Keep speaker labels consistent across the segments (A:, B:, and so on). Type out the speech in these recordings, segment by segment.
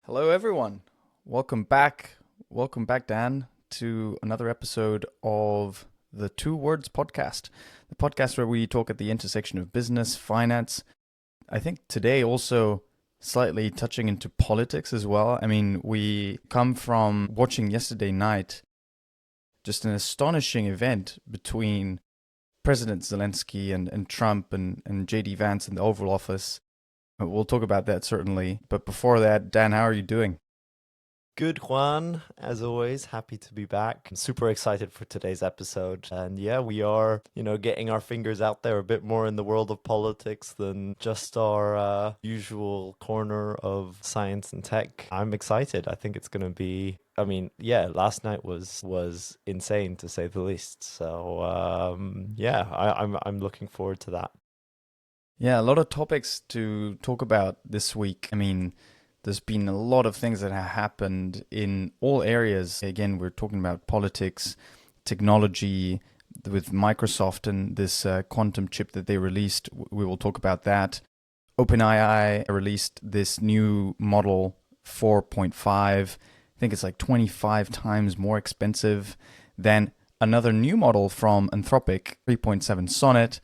A: Hello, everyone. Welcome back. Welcome back, Dan, to another episode of the Two Words Podcast, the podcast where we talk at the intersection of business, finance. I think today also slightly touching into politics as well. I mean, we come from watching yesterday night just an astonishing event between President Zelensky and Trump and JD Vance in the Oval Office. We'll talk about that certainly. But before that, Dan, how are you doing?
B: Good, Juan. As always, happy to be back. I'm super excited for today's episode. And yeah, we are, getting our fingers out there a bit more in the world of politics than just our usual corner of science and tech. I'm excited. I think it's going to be, yeah, last night was insane to say the least. So yeah, I'm looking forward to that.
A: Yeah, a lot of topics to talk about this week. I mean, there's been a lot of things that have happened in all areas. Again, we're talking about politics, technology, with Microsoft and this quantum chip that they released. We will talk about that. OpenAI released this new model 4.5. I think it's like 25 times more expensive than another new model from Anthropic, 3.7 Sonnet.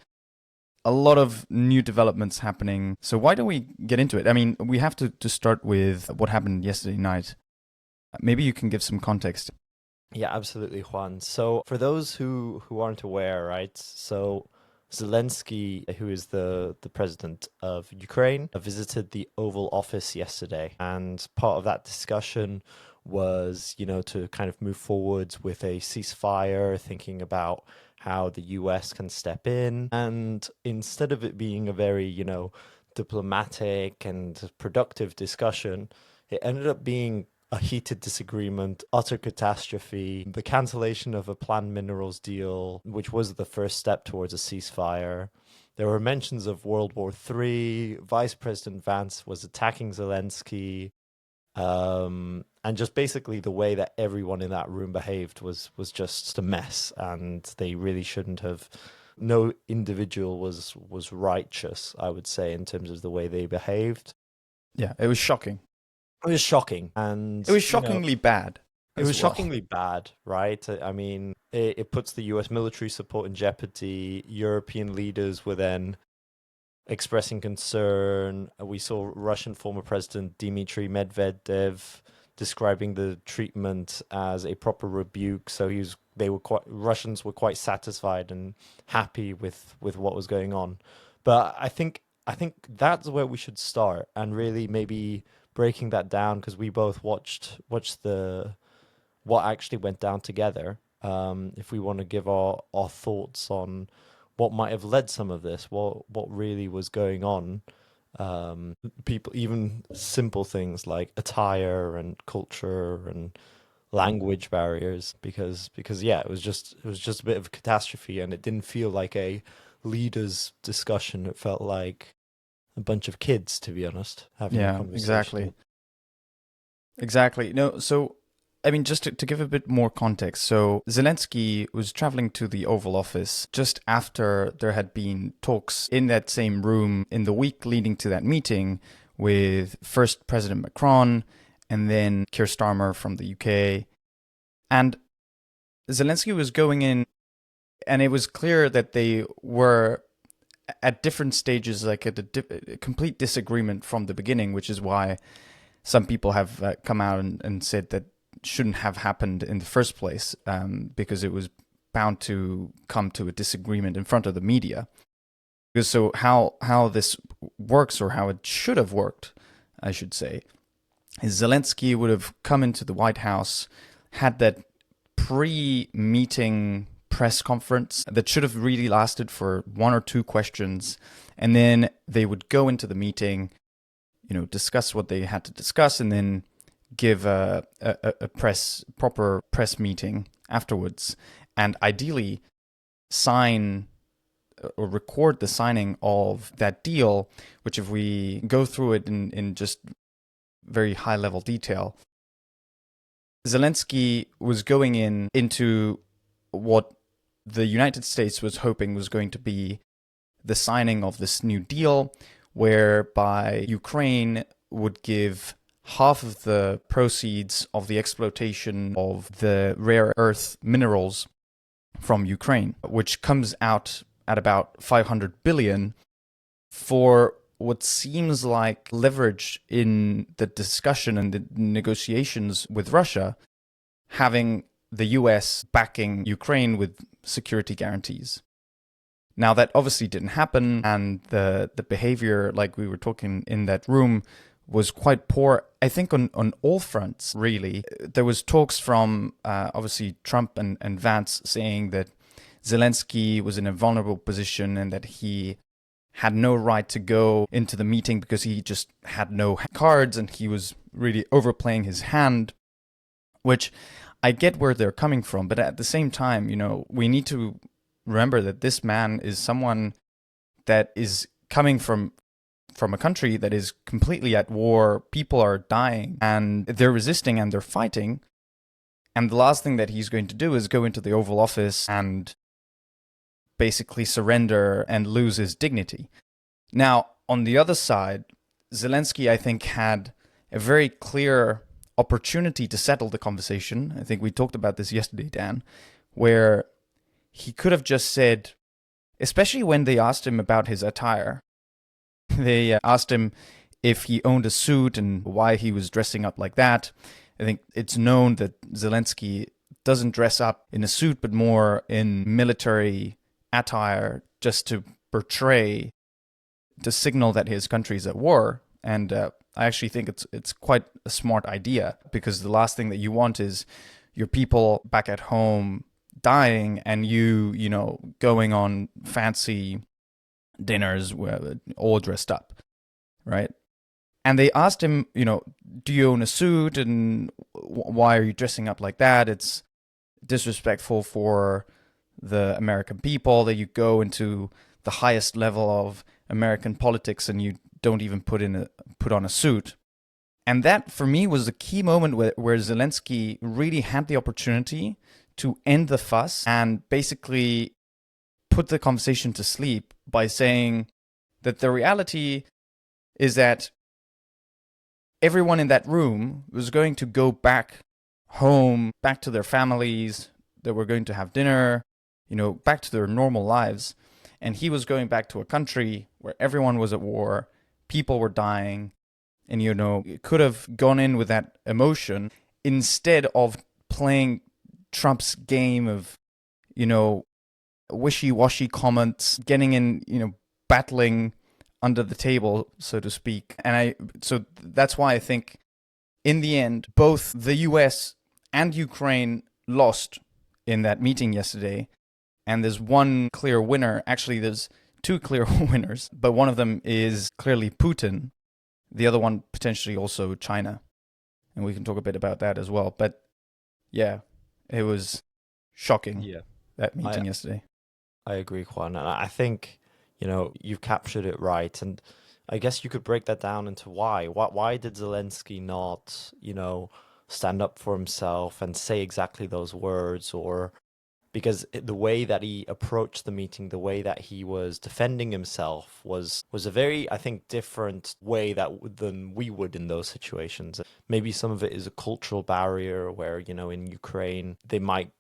A: A lot of new developments happening. So why don't we get into it? I mean, we have to start with what happened yesterday night. Maybe you can give some context.
B: Yeah, absolutely, Juan. So for those who aren't aware, right? So Zelensky, who is the president of Ukraine, visited the Oval Office yesterday, and part of that discussion was, to kind of move forwards with a ceasefire, thinking about how the US can step in. And instead of it being a very, diplomatic and productive discussion, it ended up being a heated disagreement, utter catastrophe, the cancellation of a planned minerals deal, which was the first step towards a ceasefire. There were mentions of World War III. Vice President Vance was attacking Zelensky. And just basically the way that everyone in that room behaved was just a mess, and they really shouldn't have. No individual was righteous, I would say, in terms of the way they behaved.
A: Yeah, it was shocking.
B: It was shocking,
A: It
B: and
A: was shockingly bad
B: it
A: as
B: was
A: well.
B: shockingly bad, right? I mean, it puts the US military support in jeopardy. European leaders were then expressing concern. We saw Russian former President Dmitry Medvedev describing the treatment as a proper rebuke. So Russians were quite satisfied and happy with what was going on. But I think that's where we should start, and really maybe breaking that down, because we both watched the what actually went down together. If we want to give our thoughts on what might have led some of this, what really was going on. People, even simple things like attire and culture and language barriers, because yeah, it was just a bit of a catastrophe, and it didn't feel like a leaders discussion. It felt like a bunch of kids, to be honest, having a
A: Yeah, exactly.
B: conversation.
A: Exactly. No, so I mean, just to give a bit more context. So Zelensky was traveling to the Oval Office just after there had been talks in that same room in the week leading to that meeting with first President Macron and then Keir Starmer from the UK. And Zelensky was going in, and it was clear that they were at different stages, like at a complete disagreement from the beginning, which is why some people have come out and said that shouldn't have happened in the first place, because it was bound to come to a disagreement in front of the media. Because so how this works, or how it should have worked, I should say, is Zelensky would have come into the White House, had that pre-meeting press conference that should have really lasted for one or two questions, and then they would go into the meeting, discuss what they had to discuss, and then give a proper press meeting afterwards, and ideally sign or record the signing of that deal, which, if we go through it in just very high level detail, Zelensky was going into what the United States was hoping was going to be the signing of this new deal, whereby Ukraine would give half of the proceeds of the exploitation of the rare earth minerals from Ukraine, which comes out at about 500 billion for what seems like leverage in the discussion and the negotiations with Russia, having the US backing Ukraine with security guarantees. Now, that obviously didn't happen, and the behavior, like we were talking in that room, was quite poor, I think, on all fronts, really. There was talks from, obviously, Trump and Vance saying that Zelensky was in a vulnerable position and that he had no right to go into the meeting because he just had no cards and he was really overplaying his hand, which I get where they're coming from. But at the same time, we need to remember that this man is someone that is coming from a country that is completely at war. People are dying and they're resisting and they're fighting. And the last thing that he's going to do is go into the Oval Office and basically surrender and lose his dignity. Now, on the other side, Zelensky, I think, had a very clear opportunity to settle the conversation. I think we talked about this yesterday, Dan, where he could have just said, especially when they asked him about his attire, they asked him if he owned a suit and why he was dressing up like that. I think it's known that Zelensky doesn't dress up in a suit, but more in military attire, just to portray, to signal that his country is at war. And I actually think it's quite a smart idea, because the last thing that you want is your people back at home dying and you going on fancy dinners all dressed up, right? And they asked him, do you own a suit and why are you dressing up like that? It's disrespectful for the American people that you go into the highest level of American politics and you don't even put on a suit. And that, for me, was the key moment where Zelensky really had the opportunity to end the fuss and basically put the conversation to sleep by saying that the reality is that everyone in that room was going to go back home, back to their families, that were going to have dinner, back to their normal lives. And he was going back to a country where everyone was at war, people were dying, and, it could have gone in with that emotion instead of playing Trump's game of, wishy-washy comments, getting in, battling under the table, so to speak. So that's why I think in the end, both the US and Ukraine lost in that meeting yesterday. And there's one clear winner. Actually, there's two clear winners, but one of them is clearly Putin. The other one potentially also China. And we can talk a bit about that as well. But yeah, it was shocking, that meeting yesterday.
B: I agree, Juan. And I think, you've captured it right. And I guess you could break that down into why. Why did Zelensky not, stand up for himself and say exactly those words? Or because the way that he approached the meeting, the way that he was defending himself was a very, I think, different way than we would in those situations. Maybe some of it is a cultural barrier where, in Ukraine, they might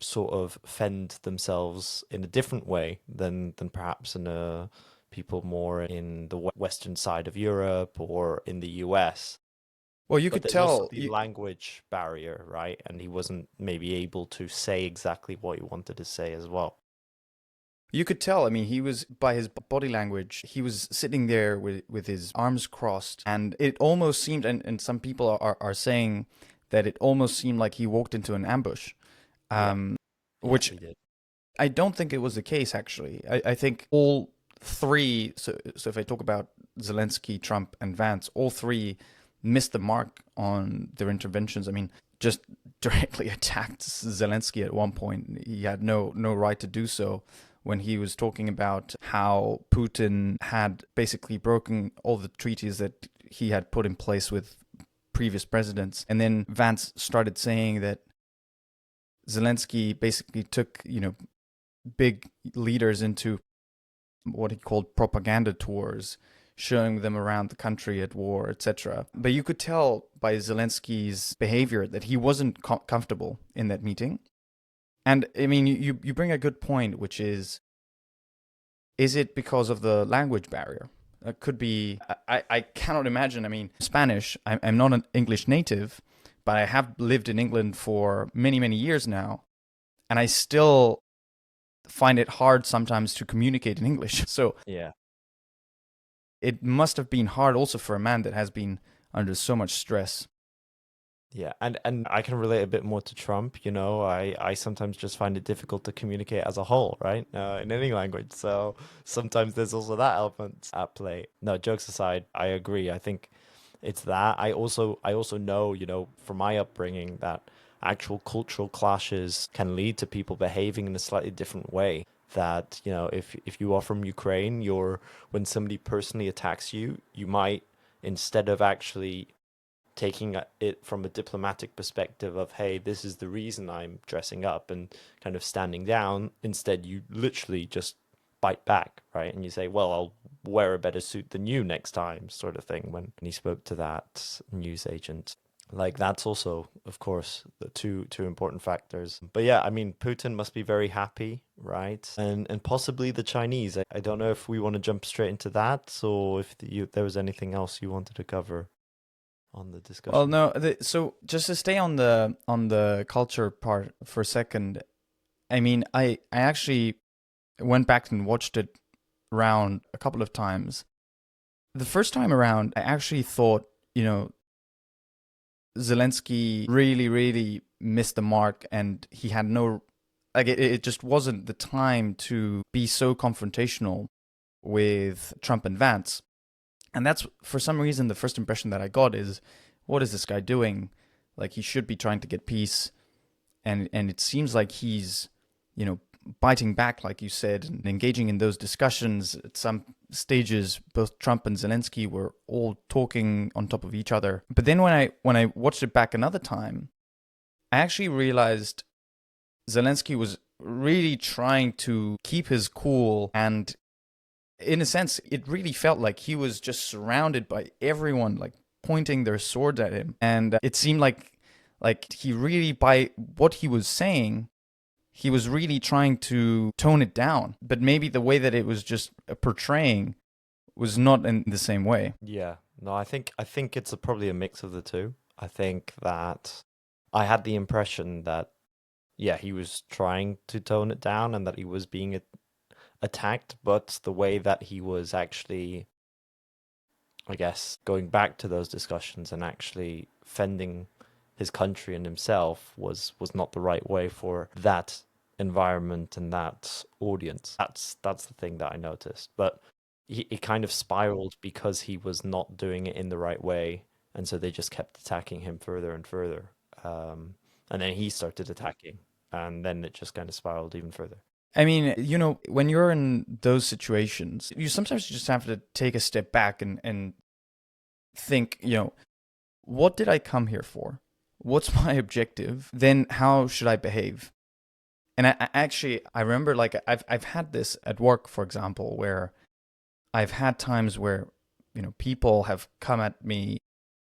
B: sort of fend themselves in a different way than perhaps in people more in the western side of Europe or in the US.
A: Well, you
B: But
A: could
B: there's also
A: tell.
B: the language barrier, right? And he wasn't maybe able to say exactly what he wanted to say as well.
A: You could tell. I mean, he was, by his body language, he was sitting there with his arms crossed, and it almost seemed, and some people are saying that it almost seemed like he walked into an ambush, which
B: he did.
A: I don't think it was the case, actually. I think all three, so if I talk about Zelensky, Trump, and Vance, all three missed the mark on their interventions. I mean, just directly attacked Zelensky at one point. He had no right to do so, when he was talking about how Putin had basically broken all the treaties that he had put in place with previous presidents. And then Vance started saying that Zelensky basically took, big leaders into what he called propaganda tours, showing them around the country at war, etc. But you could tell by Zelensky's behavior that he wasn't comfortable in that meeting. And I mean, you bring a good point, which is it because of the language barrier? It could be, I cannot imagine. I mean, Spanish, I'm not an English native, but I have lived in England for many, many years now. And I still find it hard sometimes to communicate in English. So
B: Yeah.
A: it must have been hard also for a man that has been under so much stress.
B: Yeah, and I can relate a bit more to Trump. I sometimes just find it difficult to communicate as a whole, right? In any language. So sometimes there's also that element at play. No, jokes aside, I agree. I think it's that. I also know, from my upbringing that actual cultural clashes can lead to people behaving in a slightly different way. That, if you are from Ukraine, when somebody personally attacks you, you might, instead of actually taking it from a diplomatic perspective of, hey, this is the reason I'm dressing up and kind of standing down, instead you literally just bite back, right? And you say, well, I'll wear a better suit than you next time, sort of thing, when he spoke to that news agent. Like, that's also, of course, the two important factors. But yeah, I mean, Putin must be very happy, right? And possibly the Chinese. I don't know if we want to jump straight into that, or if there was anything else you wanted to cover on the
A: Well,
B: discussion.
A: no. So just to stay on the culture part for a second, I mean, I actually went back and watched it around a couple of times. The first time around, I actually thought, Zelensky really, really missed the mark, and he had no, like, it just wasn't the time to be so confrontational with Trump and Vance. And that's, for some reason, the first impression that I got is, what is this guy doing? Like, he should be trying to get peace. And it seems like he's, biting back, like you said, and engaging in those discussions. At some stages, both Trump and Zelensky were all talking on top of each other. But then when I watched it back another time, I actually realized Zelensky was really trying to keep his cool, and in a sense, it really felt like he was just surrounded by everyone, like pointing their swords at him, and it seemed like he really, by what he was saying, he was really trying to tone it down. But maybe the way that it was just portraying was not in the same way.
B: Yeah, no, I think it's probably a mix of the two. I think that I had the impression that, yeah, he was trying to tone it down and that he was being attacked, but the way that he was actually, I guess, going back to those discussions and actually fending his country and himself was not the right way for that environment and that audience. That's the thing that I noticed. But it kind of spiraled because he was not doing it in the right way, and so they just kept attacking him further and further. And then he started attacking, and then it just kind of spiraled even further.
A: I mean, when you're in those situations, you sometimes just have to take a step back and think, what did I come here for? What's my objective? Then how should I behave? And I remember, like, I've had this at work, for example, where I've had times where, people have come at me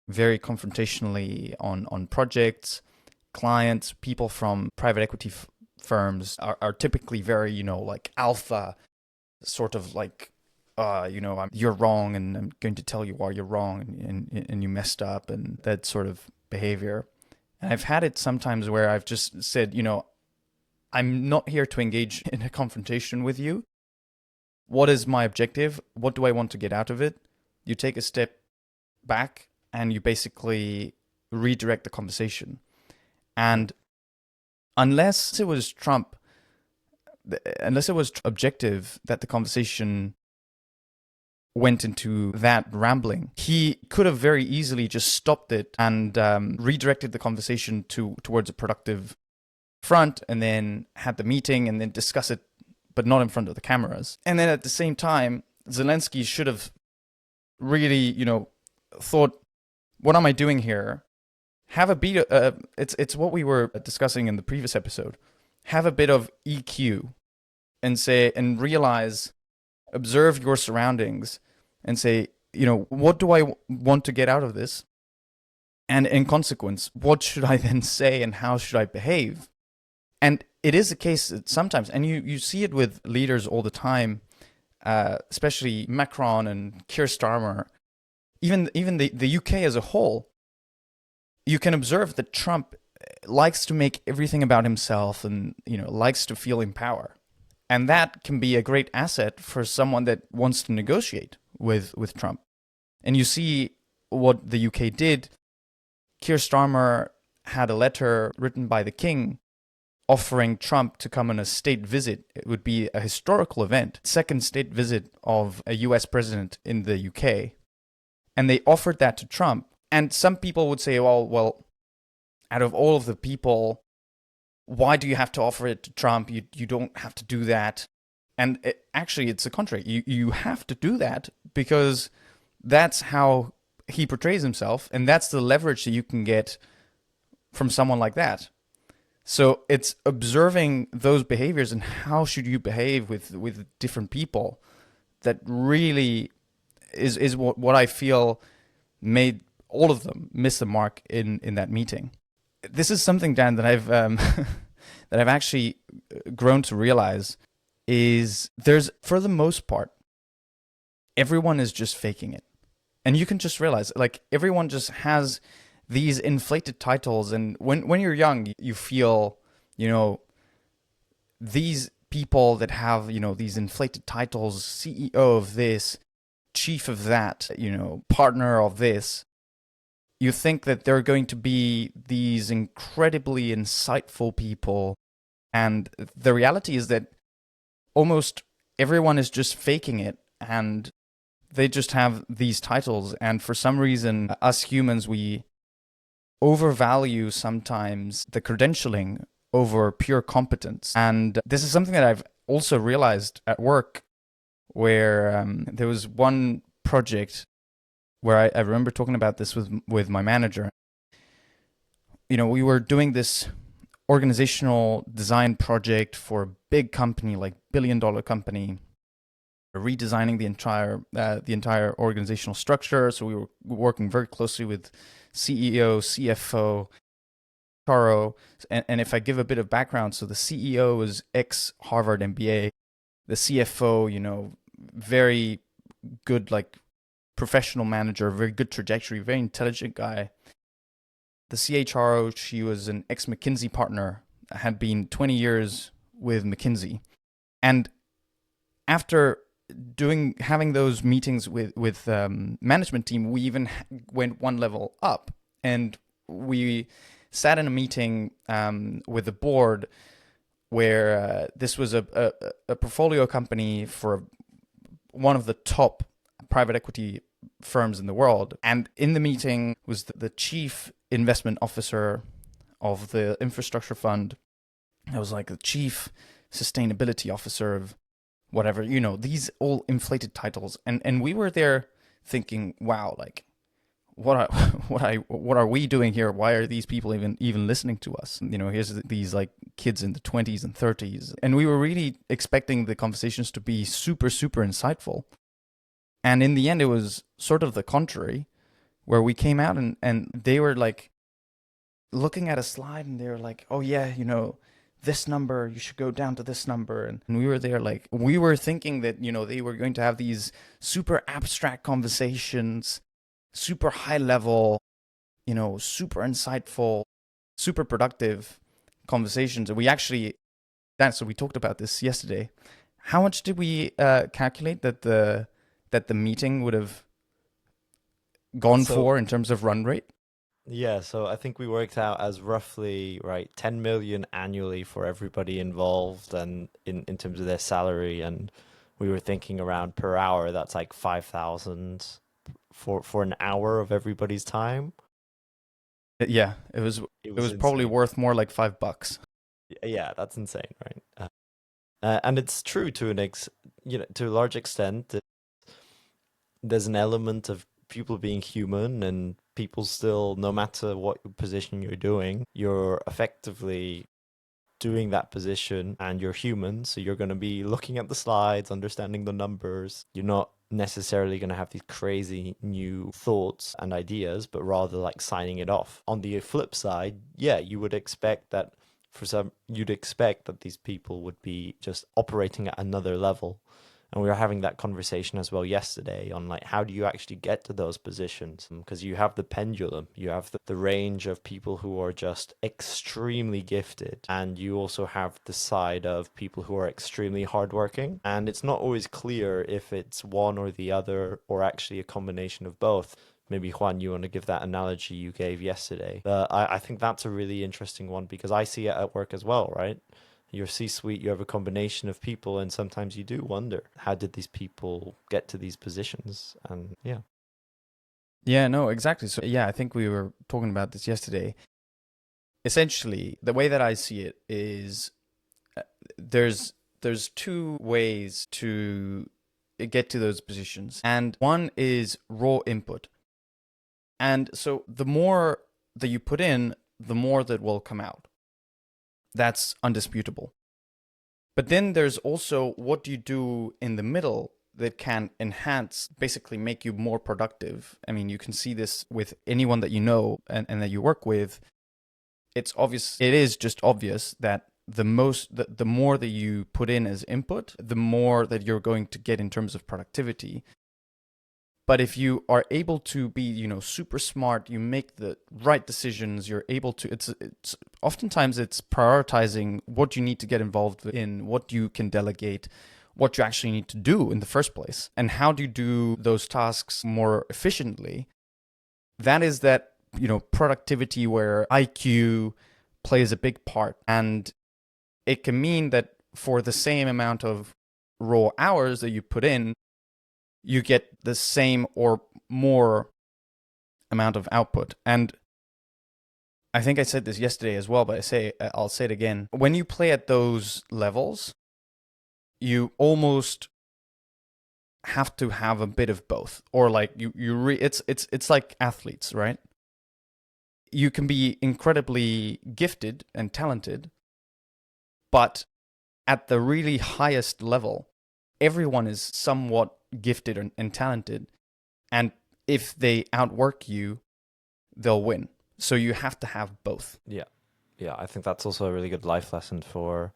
A: very confrontationally on projects, clients, people from private equity firms are typically very, like alpha, sort of like, you're wrong, and I'm going to tell you why you're wrong, and you messed up, and that sort of behavior. And I've had it sometimes where I've just said, I'm not here to engage in a confrontation with you. What is my objective? What do I want to get out of it? You take a step back and you basically redirect the conversation. And unless it was Trump, unless it was objective that the conversation went into that rambling, he could have very easily just stopped it and redirected the conversation towards a productive front, and then had the meeting and then discuss it, but not in front of the cameras. And then at the same time, Zelensky should have really, thought, what am I doing here? Have a bit. It's what we were discussing in the previous episode. Have a bit of EQ and realize, observe your surroundings, and say, what do I want to get out of this? And in consequence, what should I then say and how should I behave? And it is the case that sometimes, and you see it with leaders all the time, especially Macron and Keir Starmer, even the UK as a whole. You can observe that Trump likes to make everything about himself and likes to feel in power. And that can be a great asset for someone that wants to negotiate with Trump. And you see what the UK did. Keir Starmer had a letter written by the king offering Trump to come on a state visit. It would be a historical event, second state visit of a US president in the UK. And they offered that to Trump. And some people would say, well, out of all of the people, why do you have to offer it to Trump? You don't have to do that. And actually, it's the contrary. You have to do that because that's how he portrays himself, and that's the leverage that you can get from someone like that. So it's observing those behaviors and how should you behave with different people that really is what I feel made all of them miss the mark in that meeting. This is something, Dan, that I've that I've actually grown to realize is there's, for the most part, everyone is just faking it. And you can just realize, like, everyone just has these inflated titles. And when you're young, you feel, these people that have, these inflated titles, CEO of this, chief of that, partner of this, you think that they're going to be these incredibly insightful people. And the reality is that almost everyone is just faking it, and they just have these titles. And for some reason, us humans, we overvalue sometimes the credentialing over pure competence. And this is something that I've also realized at work, where there was one project where I remember talking about this with my manager. We were doing this organizational design project for a big company, like billion-dollar company, redesigning the entire organizational structure. So we were working very closely with CEO, CFO, Taro. And if I give a bit of background, so the CEO was ex-Harvard MBA. The CFO, very good, like, professional manager, very good trajectory, very intelligent guy. The CHRO, she was an ex-McKinsey partner, had been 20 years with McKinsey. And after having those meetings with management team, we even went one level up, and we sat in a meeting with the board where this was a portfolio company for one of the top private equity firms in the world. And in the meeting was the chief investment officer of the infrastructure fund. I was like the chief sustainability officer of whatever, these all inflated titles. And we were there thinking, wow, like, what are we doing here? Why are these people even listening to us? Here's these, like, kids in the 20s and 30s. And we were really expecting the conversations to be super, super insightful. And in the end, it was sort of the contrary, where we came out and they were like looking at a slide and they were like, oh yeah, this number, you should go down to this number. And we were there, like, we were thinking that, they were going to have these super abstract conversations, super high level, super insightful, super productive conversations. And we actually, so we talked about this yesterday. How much did we calculate that the meeting would have gone for in terms of run rate?
B: Yeah, so I think we worked out as roughly, right, 10 million annually for everybody involved, and in terms of their salary. And we were thinking around per hour, that's like 5,000 for an hour of everybody's time.
A: Yeah, it was probably worth more like $5.
B: Yeah, that's insane, right? And it's true to to a large extent. There's an element of people being human, and people still, no matter what position you're doing, you're effectively doing that position, and you're human, so you're going to be looking at the slides, understanding the numbers. You're not necessarily going to have these crazy new thoughts and ideas, but rather like signing it off. On the flip side, yeah, you would expect that you'd expect that these people would be just operating at another level. And we were having that conversation as well yesterday on like how do you actually get to those positions? Because you have the pendulum, you have the range of people who are just extremely gifted, and you also have the side of people who are extremely hardworking. And it's not always clear if it's one or the other, or actually a combination of both. Maybe Juan, you want to give that analogy you gave yesterday. I think that's a really interesting one because I see it at work as well, right? Your C-suite, you have a combination of people, and sometimes you do wonder, how did these people get to these positions? And yeah.
A: Yeah, no, exactly. So yeah, I think we were talking about this yesterday. Essentially, the way that I see it is uh, there's two ways to get to those positions. And one is raw input. And so the more that you put in, the more that will come out. That's undisputable. But then there's also what you do in the middle that can enhance, basically make you more productive. I mean, you can see this with anyone that you know and that you work with. It's obvious, it is just obvious that the more that you put in as input, the more that you're going to get in terms of productivity. But if you are able to be, super smart, you make the right decisions, you're able to, it's oftentimes it's prioritizing what you need to get involved in, what you can delegate, what you actually need to do in the first place, and how do you do those tasks more efficiently. That is that, productivity where IQ plays a big part. And it can mean that for the same amount of raw hours that you put in, you get the same or more amount of output. And I think I said this yesterday as well, but I'll say it again. When you play at those levels, you almost have to have a bit of both, or like it's like athletes, right? You can be incredibly gifted and talented, but at the really highest level, everyone is somewhat gifted and talented. And if they outwork you, they'll win. So you have to have both.
B: Yeah. Yeah, I think that's also a really good life lesson for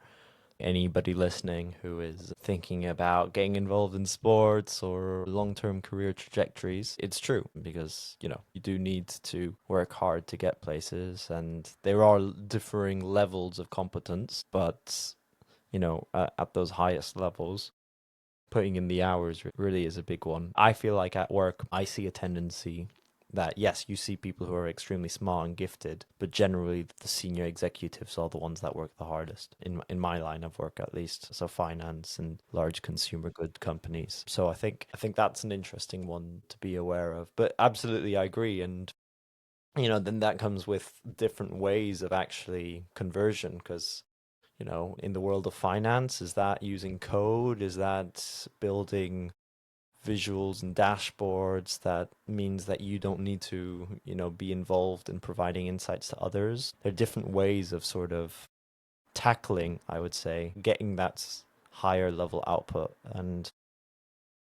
B: anybody listening who is thinking about getting involved in sports or long-term career trajectories. It's true because, you do need to work hard to get places, and there are differing levels of competence, but, at those highest levels, putting in the hours really is a big one. I feel like at work, I see a tendency that, yes, you see people who are extremely smart and gifted, but generally the senior executives are the ones that work the hardest, in my line of work at least. So finance and large consumer good companies. So I think that's an interesting one to be aware of. But absolutely, I agree. And then that comes with different ways of actually conversion, because in the world of finance, is that using code? Is that building visuals and dashboards that means that you don't need to, be involved in providing insights to others? There are different ways of sort of tackling, I would say, getting that higher level output. And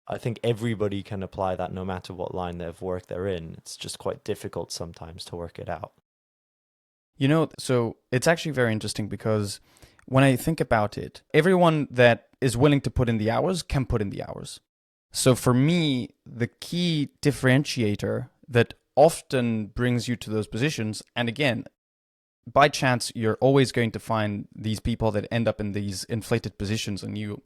B: I think everybody can apply that no matter what line of work they're in. It's just quite difficult sometimes to work it out.
A: So it's actually very interesting because when I think about it, everyone that is willing to put in the hours can put in the hours. So for me, the key differentiator that often brings you to those positions, and again, by chance, you're always going to find these people that end up in these inflated positions, and you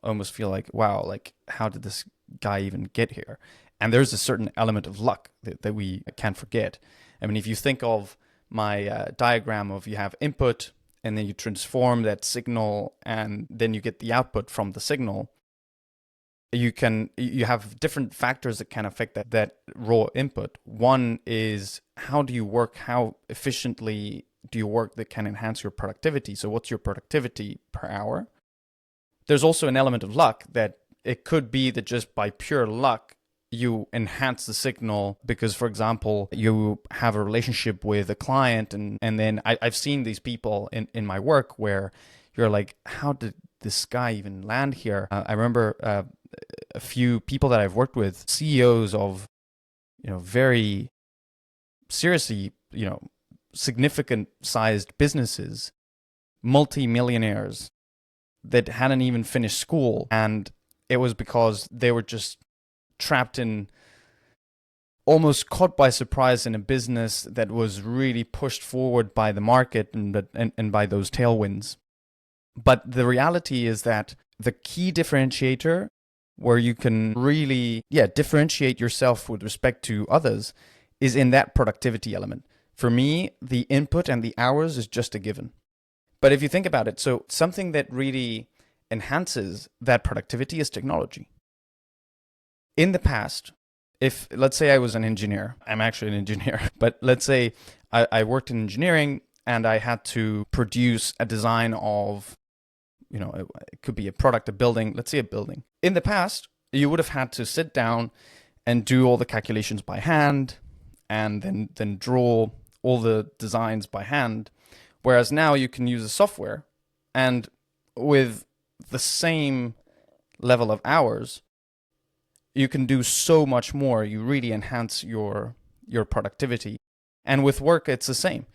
A: almost feel like, wow, like, how did this guy even get here? And there's a certain element of luck that we can't forget. I mean, if you think of my diagram of you have input, and then you transform that signal, and then you get the output from the signal, you have different factors that can affect that raw input. One is, how do you work? How efficiently do you work that can enhance your productivity? So what's your productivity per hour? There's also an element of luck, that it could be that just by pure luck, you enhance the signal because, for example, you have a relationship with a client, and then I've seen these people in my work where you're like, how did this guy even land here? I remember a few people that I've worked with, CEOs of, very seriously, significant sized businesses, multi-millionaires that hadn't even finished school. And it was because they were just trapped in, almost caught by surprise in a business that was really pushed forward by the market and by those tailwinds. But the reality is that the key differentiator where you can really, differentiate yourself with respect to others is in that productivity element. For me, the input and the hours is just a given. But if you think about it, so something that really enhances that productivity is technology. In the past, if let's say I was an engineer, I'm actually an engineer, but let's say I worked in engineering and I had to produce a design of, it could be a product, a building, let's say a building. In the past, you would have had to sit down and do all the calculations by hand and then draw all the designs by hand. Whereas now you can use a software and with the same level of hours, you can do so much more. You really enhance your productivity. And with work, it's the same.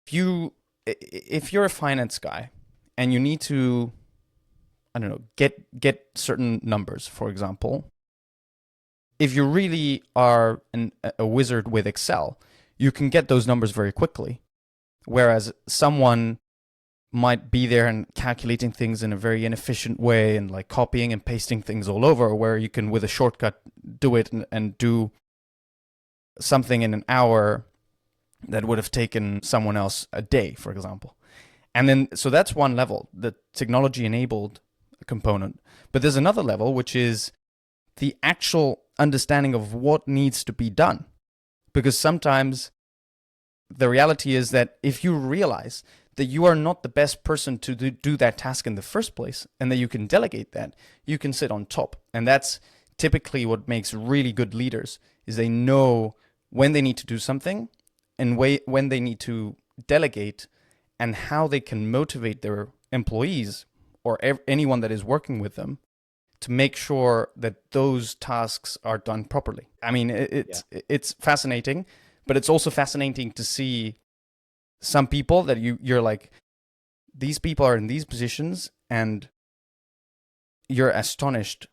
A: If you're a finance guy and you need to, I don't know, get certain numbers, for example, if you really are a wizard with Excel, you can get those numbers very quickly. Whereas someone might be there and calculating things in a very inefficient way and like copying and pasting things all over, where you can with a shortcut do it and do something in an hour that would have taken someone else a day, for example. And then, so that's one level, the technology enabled component. But there's another level, which is the actual understanding of what needs to be done. Because sometimes the reality is that if you realize that you are not the best person to do that task in the first place and that you can delegate that, you can sit on top. And that's typically what makes really good leaders, is they know when they need to do something and when they need to delegate, and how they can motivate their employees or anyone that is working with them to make sure that those tasks are done properly. I mean, it's fascinating, but it's also fascinating to see some people that you're like, these people are in these positions and you're astonished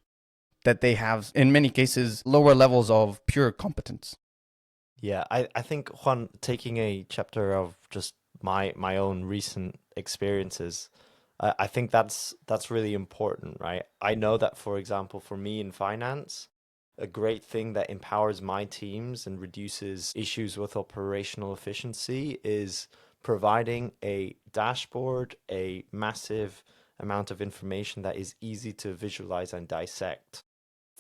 A: that they have, in many cases, lower levels of pure competence.
B: Yeah, I think, Juan, taking a chapter of just my own recent experiences, I think that's really important, right? I know that, for example, for me in finance, a great thing that empowers my teams and reduces issues with operational efficiency is providing a dashboard, a massive amount of information that is easy to visualize and dissect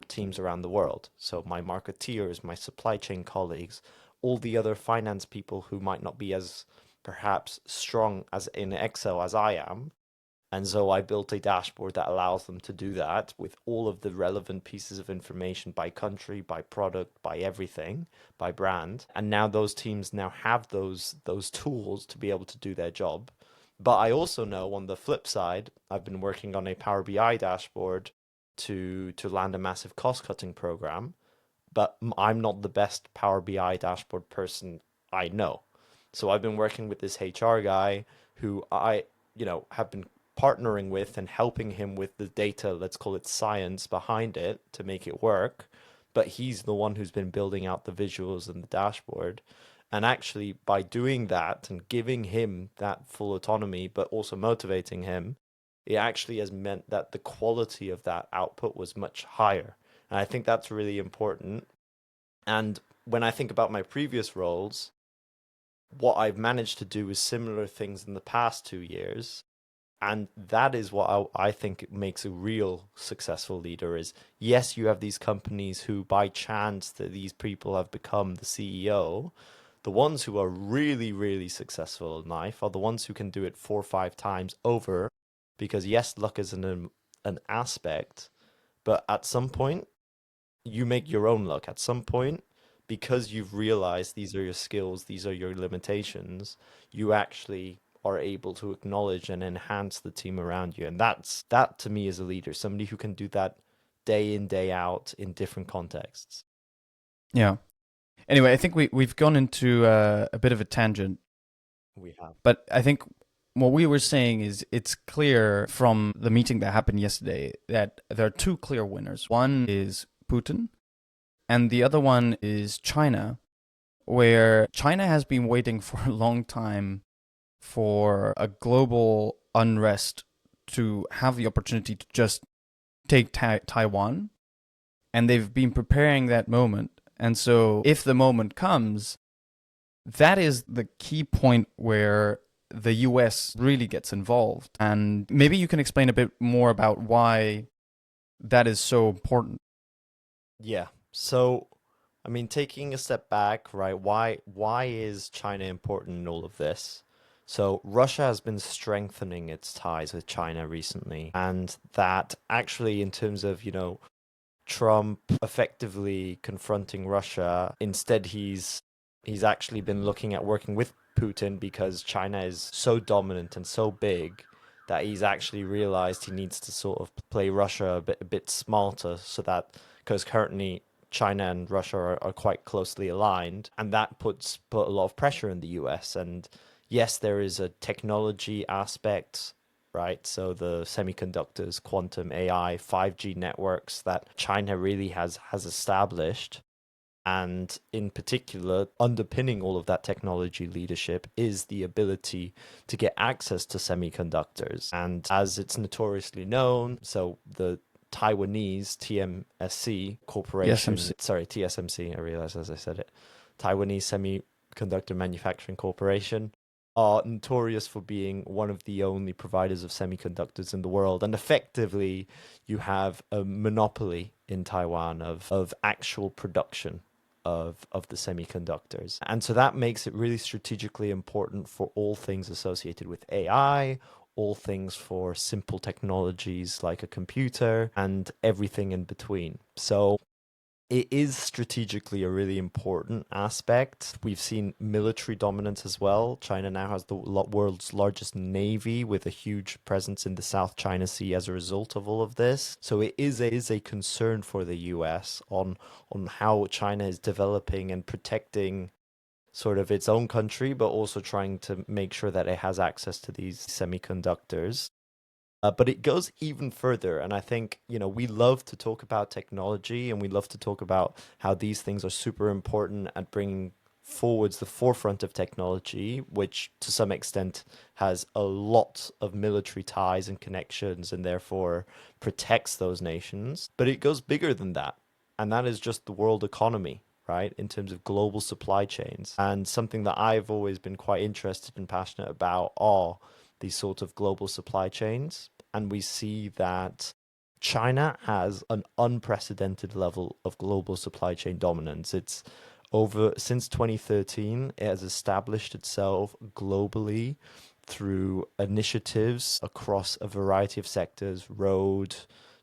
B: teams around the world. So my marketeers, my supply chain colleagues, all the other finance people who might not be as perhaps strong as in Excel as I am. And so I built a dashboard that allows them to do that with all of the relevant pieces of information by country, by product, by everything, by brand. And now those teams now have those tools to be able to do their job. But I also know on the flip side, I've been working on a Power BI dashboard to land a massive cost cutting program, but I'm not the best Power BI dashboard person I know. So I've been working with this HR guy who have been partnering with and helping him with the data, let's call it science behind it to make it work. But he's the one who's been building out the visuals and the dashboard. And actually, by doing that and giving him that full autonomy, but also motivating him, it actually has meant that the quality of that output was much higher. And I think that's really important. And when I think about my previous roles, what I've managed to do is similar things in the past 2 years. And that is what I think makes a real successful leader is, yes, you have these companies who by chance that these people have become the CEO. The ones who are really, really successful in life are the ones who can do it 4 or 5 times over, because yes, luck is an aspect, but at some point you make your own luck. At some point, because you've realized these are your skills, these are your limitations, you actually are able to acknowledge and enhance the team around you. And that to me is a leader, somebody who can do that day in, day out in different contexts.
A: Yeah. Anyway, I think we've gone into a bit of a tangent,
B: We have.
A: but I think what we were saying is it's clear from the meeting that happened yesterday that there are two clear winners. One is Putin, and the other one is China, where China has been waiting for a long time for a global unrest to have the opportunity to just take Taiwan, and they've been preparing that moment. And so, if the moment comes, that is the key point where the US really gets involved. And maybe you can explain a bit more about why that is so important.
B: Yeah. So, I mean, taking a step back, right? Why is China important in all of this? So, Russia has been strengthening its ties with China recently, and that actually, in terms of, Trump effectively confronting Russia, instead he's actually been looking at working with Putin because China is so dominant and so big that he's actually realized he needs to sort of play Russia a bit smarter so that because currently China and Russia are quite closely aligned, and that put a lot of pressure in the US. And yes, there is a technology aspect, right? So the semiconductors, quantum AI, 5G networks that China really has established. And in particular, underpinning all of that technology leadership is the ability to get access to semiconductors. And as it's notoriously known, so the Taiwanese TMSC
A: TSMC.
B: Corporation, sorry, TSMC, I realized as I said it, Taiwanese Semiconductor Manufacturing Corporation, are notorious for being one of the only providers of semiconductors in the world. And effectively, you have a monopoly in Taiwan of actual production of the semiconductors. And so that makes it really strategically important for all things associated with AI, all things for simple technologies like a computer, and everything in between. So it is strategically a really important aspect. We've seen military dominance as well. China now has the world's largest navy with a huge presence in the South China Sea as a result of all of this. So it is a concern for the US on how China is developing and protecting sort of its own country, but also trying to make sure that it has access to these semiconductors. But it goes even further. And I think, we love to talk about technology and we love to talk about how these things are super important at bringing forwards the forefront of technology, which to some extent has a lot of military ties and connections and therefore protects those nations. But it goes bigger than that. And that is just the world economy, right? In terms of global supply chains. And something that I've always been quite interested and passionate about are these sort of global supply chains. And we see that China has an unprecedented level of global supply chain dominance. It's over since 2013, it has established itself globally through initiatives across a variety of sectors, road,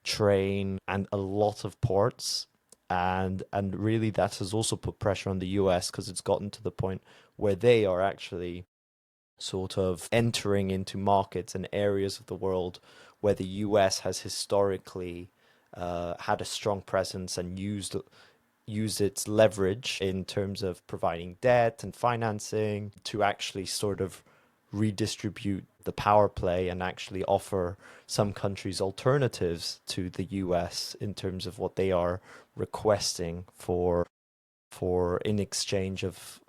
B: train, and a lot of ports. And really that has also put pressure on the US because it's gotten to the point where they are actually sort of entering into markets and areas of the world where the US has historically had a strong presence and used its leverage in terms of providing debt and financing to actually sort of redistribute the power play and actually offer some countries alternatives to the US in terms of what they are requesting for in exchange of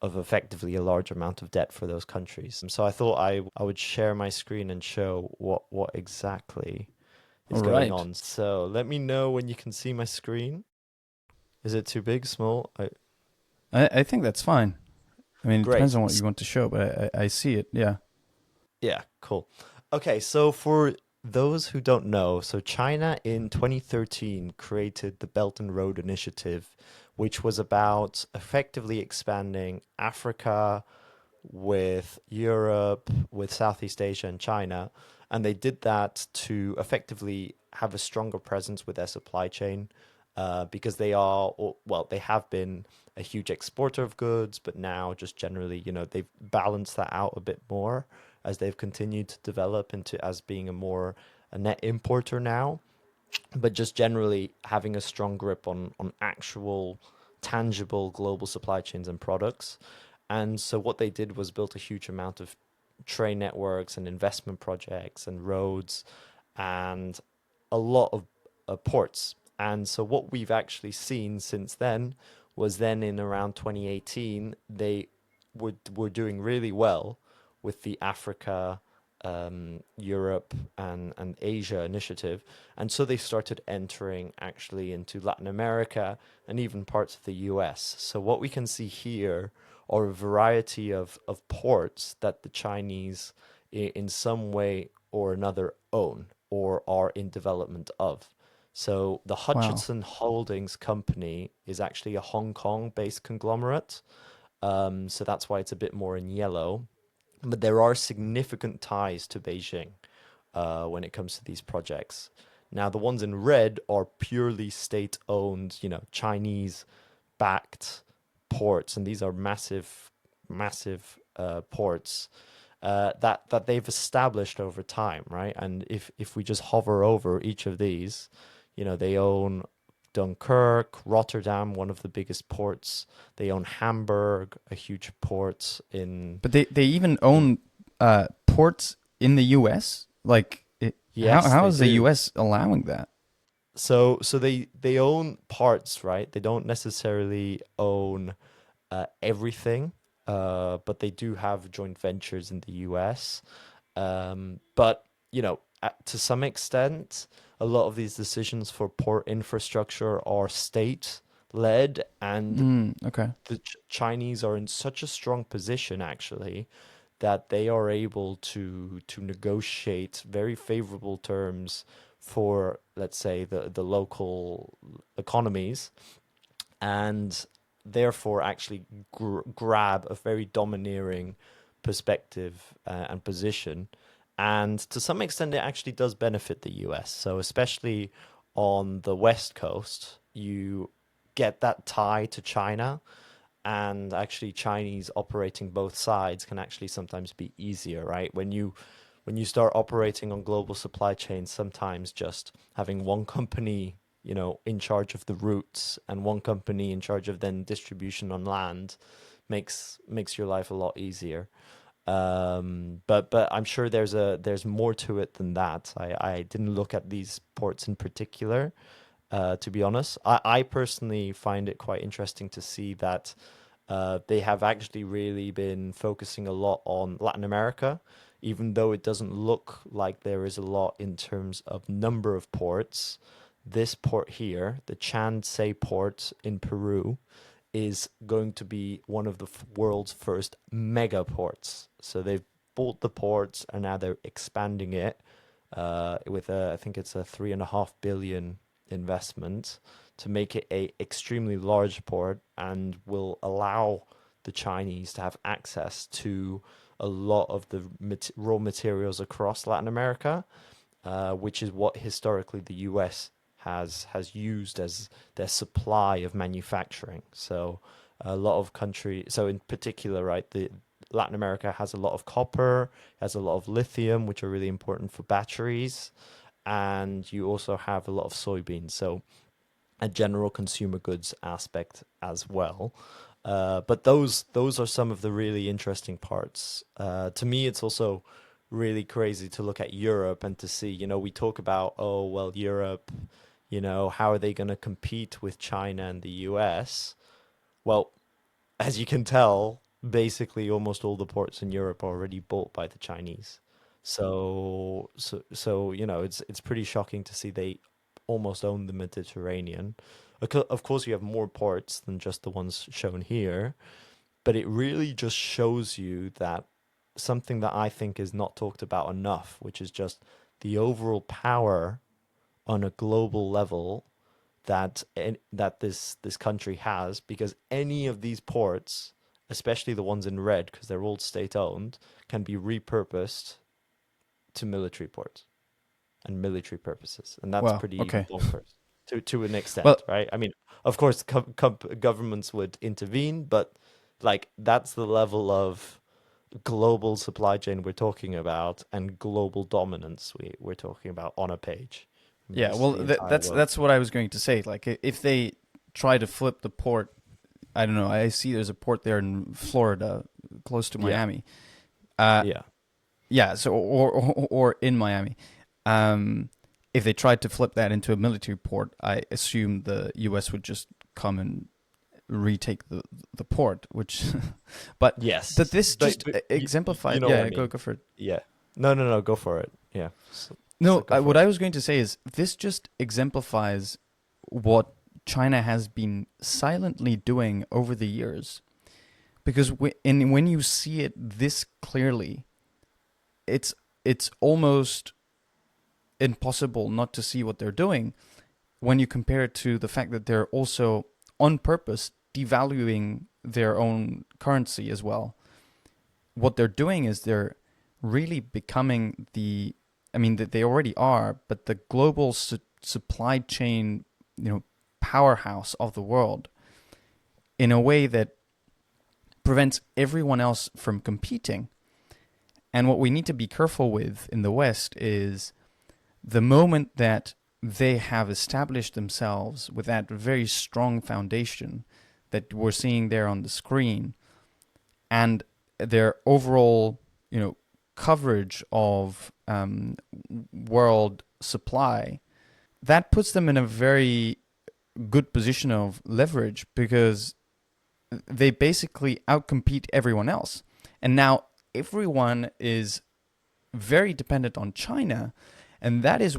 B: effectively a large amount of debt for those countries. So I thought I would share my screen and show what exactly is
A: All
B: going
A: right.
B: on. So let me know when you can see my screen. Is it too big, small?
A: I think that's fine. I mean, it depends
B: Great.
A: on what you want to show, but I see it. Yeah.
B: Yeah, cool. Okay, so for those who don't know, so China in 2013 created the Belt and Road Initiative, which was about effectively expanding Africa with Europe, with Southeast Asia and China. And they did that to effectively have a stronger presence with their supply chain because they are, well, they have been a huge exporter of goods, but now just generally, they've balanced that out a bit more as they've continued to develop into as being a net importer now. but just generally having a strong grip on actual tangible global supply chains and products. And so what they did was built a huge amount of train networks and investment projects and roads and a lot of ports. And so what we've actually seen since then was then in around 2018, they were doing really well with the Africa, Europe, and Asia initiative. And so they started entering actually into Latin America and even parts of the US. So what we can see here are a variety of ports that the Chinese, in some way or another, own or are in development of. So the
A: Wow.
B: Hutchinson Holdings Company is actually a Hong Kong-based conglomerate. So that's why it's a bit more in yellow. But there are significant ties to Beijing when it comes to these projects. Now, the ones in red are purely state-owned, Chinese-backed ports, and these are massive, massive ports that they've established over time, right? And if we just hover over each of these, they own Dunkirk, Rotterdam, one of the biggest ports. They own Hamburg, a huge port in
A: But they even
B: in
A: own ports in the U.S. Like,
B: yes,
A: how
B: they
A: is the
B: do.
A: U.S. allowing that?
B: So they own parts, right? They don't necessarily own everything, but they do have joint ventures in the US. But to some extent, a lot of these decisions for port infrastructure are state led, and
A: Okay.
B: the Chinese are in such a strong position actually that they are able to negotiate very favorable terms for, let's say, the local economies, and therefore actually grab a very domineering perspective and position. And to some extent, it actually does benefit the US. So, especially on the West Coast, you get that tie to China, and actually Chinese operating both sides can actually sometimes be easier, right? When you start operating on global supply chains, sometimes just having one company, in charge of the routes and one company in charge of then distribution on land makes your life a lot easier. But I'm sure there's more to it than that. I didn't look at these ports in particular, to be honest. I personally find it quite interesting to see that they have actually really been focusing a lot on Latin America, even though it doesn't look like there is a lot in terms of number of ports. This port here, the Chansay port in Peru, is going to be one of the world's first mega ports. So they've bought the ports and now they're expanding it with I think it's a 3.5 billion investment to make it a extremely large port, and will allow the Chinese to have access to a lot of the raw materials across Latin America, which is what historically the US has used as their supply of manufacturing. So a lot of so in particular, right, the Latin America has a lot of copper, has a lot of lithium, which are really important for batteries, and you also have a lot of soybeans. So a general consumer goods aspect as well. But those are some of the really interesting parts. To me, it's also really crazy to look at Europe and to see, we talk about, oh, well, Europe, how are they going to compete with China and the US? Well, as you can tell, basically almost all the ports in Europe are already bought by the Chinese. So it's pretty shocking to see they almost own the Mediterranean. Of course, you have more ports than just the ones shown here, but it really just shows you that something that I think is not talked about enough, which is just the overall power on a global level that this country has, because any of these ports, especially the ones in red, because they're all state owned, can be repurposed to military ports and military purposes, and that's
A: Wow.
B: pretty
A: Okay.
B: bonkers to an
A: Well,
B: extent, right? I mean, of course, governments would intervene, but like that's the level of global supply chain we're talking about, and global dominance we're talking about on a page.
A: Yeah,
B: most of
A: well,
B: the entire world.
A: that's what I was going to say. Like, if they try to flip the port, I don't know. I see there's a port there in Florida, close to
B: Yeah,
A: Miami. Uh,
B: yeah,
A: yeah. So, or in Miami. Um, if they tried to flip that into a military port, I assume the U.S. would just come and retake the port. Which, but
B: yes,
A: this just
B: but you
A: exemplifies.
B: know what I
A: Yeah,
B: mean.
A: go for it.
B: Yeah, no, no, no, go for it. Yeah, so
A: No,
B: go for
A: what
B: it.
A: I was going to say is this just exemplifies what China has been silently doing over the years. Because when you see it this clearly, it's it's almost impossible not to see what they're doing when you compare it to the fact that they're also on purpose devaluing their own currency as well. What they're doing is they're really becoming I mean that they already are, but the global supply chain, powerhouse of the world in a way that prevents everyone else from competing. And what we need to be careful with in the West is the moment that they have established themselves with that very strong foundation that we're seeing there on the screen, and their overall, coverage of world supply, that puts them in a very good position of leverage because they basically outcompete everyone else. And now everyone is very dependent on China, and that is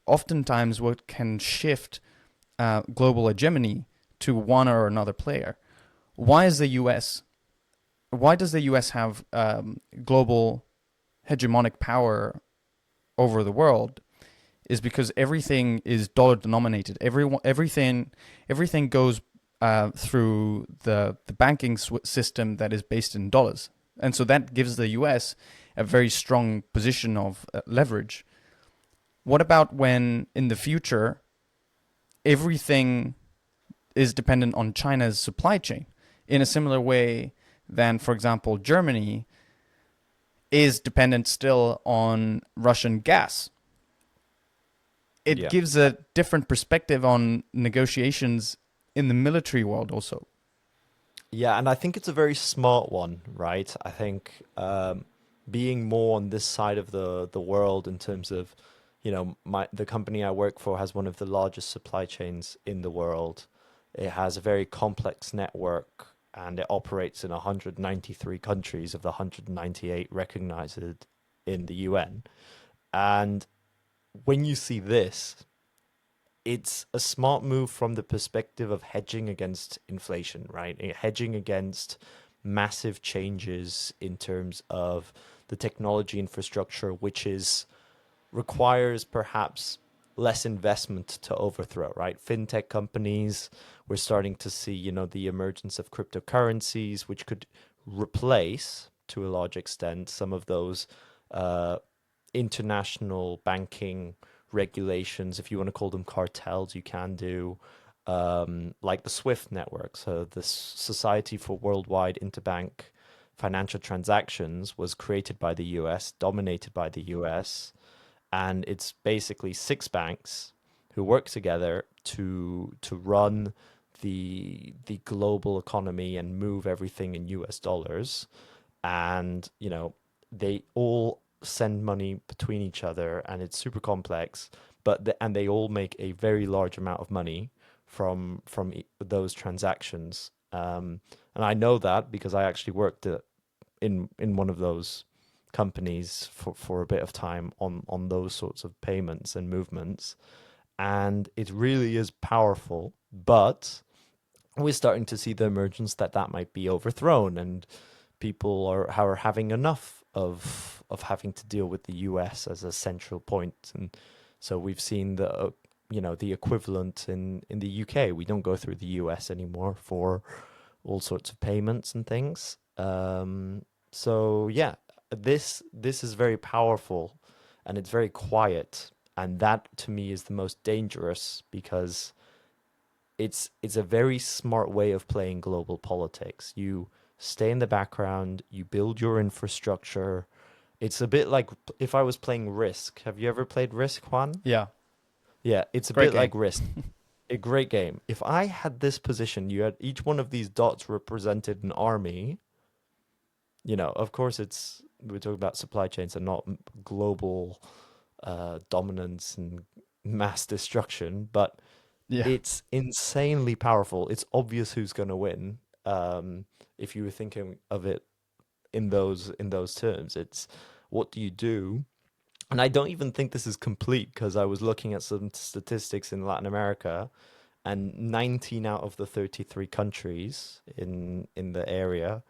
A: oftentimes what can shift global hegemony to one or another player. Why is the U.S. Why does the U.S. have global hegemonic power over the world? Is because everything is dollar denominated. Everything goes through the banking system that is based in dollars, and so that gives the U.S. a very strong position of leverage. What about when in the future everything is dependent on China's supply chain in a similar way than, for example, Germany is dependent still on Russian gas? It
B: Yeah.
A: gives a different perspective on negotiations in the military world also.
B: Yeah, and I think it's a very smart one, right? I think being more on this side of the world in terms of, the company I work for has one of the largest supply chains in the world. It has a very complex network and it operates in 193 countries of the 198 recognized in the UN. And when you see this, it's a smart move from the perspective of hedging against inflation, right? Hedging against massive changes in terms of the technology infrastructure, which is requires perhaps less investment to overthrow, right? Fintech companies, we're starting to see, the emergence of cryptocurrencies, which could replace to a large extent some of those uh, international banking regulations. If you want to call them cartels, you can do, like the SWIFT network. So the Society for Worldwide Interbank Financial Transactions was created by the US, dominated by the US, and it's basically six banks who work together to run the global economy and move everything in US dollars. And they all send money between each other, and it's super complex, and they all make a very large amount of money from those transactions. And I know that because I actually worked in one of those companies for a bit of time on those sorts of payments and movements, and it really is powerful. But we're starting to see the emergence that might be overthrown, and people are having enough of having to deal with the US as a central point. And so we've seen the equivalent in the UK. We don't go through the US anymore for all sorts of payments and things. So yeah, this is very powerful, and it's very quiet, and that to me is the most dangerous because it's a very smart way of playing global politics. You stay in the background, you build your infrastructure. It's a bit like if I was playing Risk. Have you ever played Risk, Juan?
A: Yeah.
B: Yeah, it's a
A: Great
B: bit
A: game.
B: like Risk. A great game. If I had this position, you had each one of these dots represented an army. Of course, we're talking about supply chains and not global dominance and mass destruction, but
A: Yeah.
B: it's insanely powerful. It's obvious who's going to win. If you were thinking of it in those terms, it's what do you do? And I don't even think this is complete because I was looking at some statistics in Latin America, and 19 out of the 33 countries in the area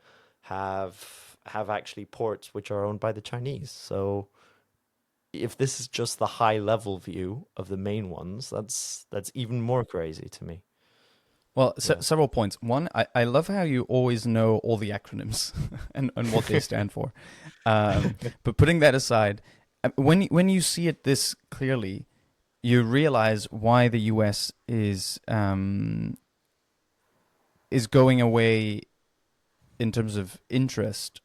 B: have actually ports which are owned by the Chinese. So if this is just the high level view of the main ones, that's even more crazy to me.
A: Well,
B: Yeah.
A: several points. One, I love how you always know all the acronyms and what they stand for. But putting that aside, when you see it this clearly, you realize why the U.S. is going away in terms of interest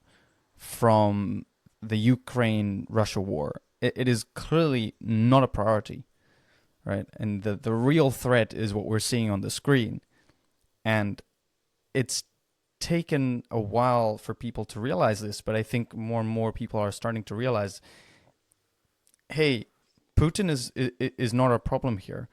A: from the Ukraine-Russia war. It is clearly not a priority, right? And the real threat is what we're seeing on the screen. And it's taken a while for people to realize this, but I think more and more people are starting to realize, hey, Putin is not a problem here.